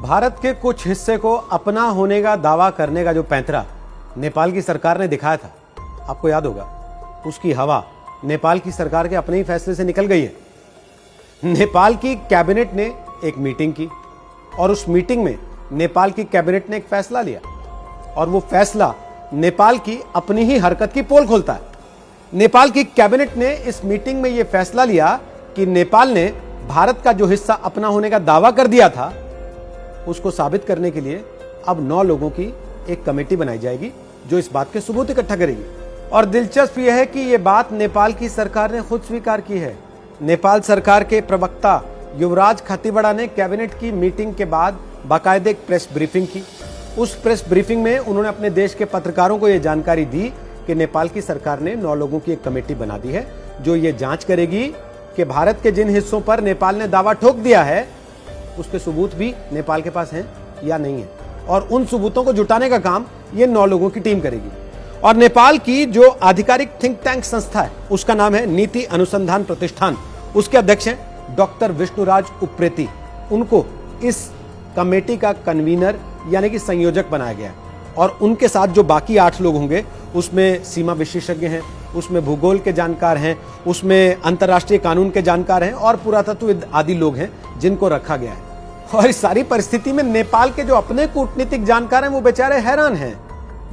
भारत के कुछ हिस्से को अपना होने का दावा करने का जो पैंतरा नेपाल की सरकार ने दिखाया था, आपको याद होगा, उसकी हवा नेपाल की सरकार के अपने ही फैसले से निकल गई है। नेपाल की कैबिनेट ने एक मीटिंग की और उस मीटिंग में नेपाल की कैबिनेट ने एक फैसला लिया और वो फैसला नेपाल की अपनी ही हरकत की पोल खोलता है। नेपाल की कैबिनेट ने इस मीटिंग में यह फैसला लिया कि नेपाल ने भारत का जो हिस्सा अपना होने का दावा कर दिया था, उसको साबित करने के लिए अब 9 लोगों की एक कमेटी बनाई जाएगी जो इस बात के सबूत इकट्ठा करेगी। और दिलचस्प यह है कि यह बात नेपाल की सरकार ने खुद स्वीकार की है। नेपाल सरकार के प्रवक्ता युवराज खतिवड़ा ने कैबिनेट की मीटिंग के बाद बाकायदे एक प्रेस ब्रीफिंग की। उस प्रेस ब्रीफिंग में उन्होंने अपने देश के पत्रकारों को यह जानकारी दी कि नेपाल की सरकार ने 9 लोगों की एक कमेटी बना दी है जो ये जांच करेगी कि भारत के जिन हिस्सों पर नेपाल ने दावा ठोक दिया है उसके सबूत भी नेपाल के पास हैं या नहीं है, और उन सबूतों को जुटाने का काम ये 9 लोगों की टीम करेगी। और नेपाल की जो आधिकारिक थिंक टैंक संस्था है उसका नाम है नीति अनुसंधान प्रतिष्ठान, उसके अध्यक्ष हैं डॉक्टर विष्णुराज उप्रेती। उनको इस कमेटी का कन्वीनर यानी कि संयोजक बनाया गया है और उनके साथ जो बाकी 8 लोग होंगे उसमें सीमा विशेषज्ञ हैं, उसमें भूगोल के जानकार हैं, उसमें अंतर्राष्ट्रीय कानून के जानकार हैं और पुरातत्वविद आदि लोग हैं जिनको रखा गया है। और इस सारी परिस्थिति में नेपाल के जो अपने कूटनीतिक जानकार हैं वो बेचारे हैरान हैं।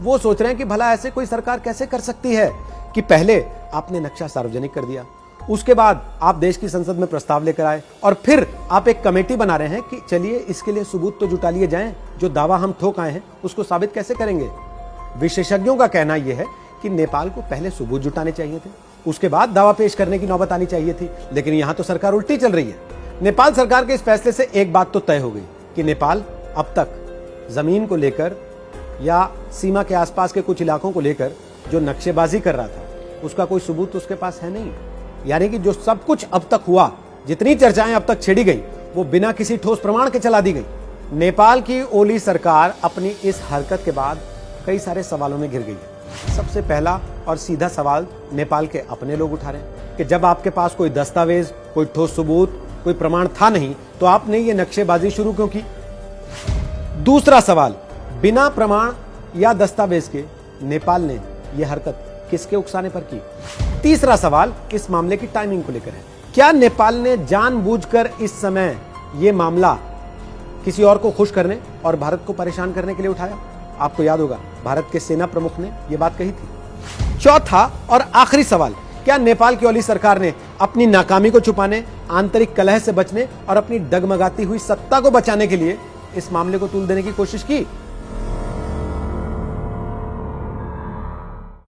वो सोच रहे हैं कि भला ऐसे कोई सरकार कैसे कर सकती है कि पहले आपने नक्शा सार्वजनिक कर दिया, उसके बाद आप देश की संसद में प्रस्ताव लेकर आए और फिर आप एक कमेटी बना रहे हैं कि चलिए इसके लिए सबूत तो जुटा लिए जाएं, जो दावा हम ठोक आए हैं उसको साबित कैसे करेंगे। विशेषज्ञों का कहना यह है कि नेपाल को पहले सबूत जुटाने चाहिए थे, उसके बाद दावा पेश करने की नौबत आनी चाहिए थी, लेकिन यहां तो सरकार उल्टी चल रही है। नेपाल सरकार के इस फैसले से एक बात तो तय हो गई कि नेपाल अब तक जमीन को लेकर या सीमा के आसपास के कुछ इलाकों को लेकर जो नक्शेबाजी कर रहा था उसका कोई सबूत उसके पास है नहीं। यानी कि जो सब कुछ अब तक हुआ, जितनी चर्चाएं अब तक छेड़ी गई, वो बिना किसी ठोस प्रमाण के चला दी गई। नेपाल की ओली सरकार अपनी इस हरकत के बाद कई सारे सवालों में घिर गई है। सबसे पहला और सीधा सवाल नेपाल के अपने लोग उठा रहे हैं कि जब आपके पास कोई दस्तावेज, कोई ठोस सबूत, कोई प्रमाण था नहीं तो आपने ये नक्शेबाजी शुरू क्यों की। दूसरा सवाल, बिना प्रमाण या दस्तावेज के नेपाल ने यह हरकत किसके उकसाने पर की। तीसरा सवाल इस मामले की टाइमिंग को लेकर है। क्या नेपाल ने जानबूझकर इस समय यह मामला किसी और को खुश करने और भारत को परेशान करने के लिए उठाया। आपको याद होगा भारत के सेना प्रमुख ने यह बात कही थी। चौथा और आखिरी सवाल, क्या नेपाल की ओली सरकार ने अपनी नाकामी को छुपाने, आंतरिक कलह से बचने और अपनी डगमगाती हुई सत्ता को बचाने के लिए इस मामले को तूल देने की कोशिश की।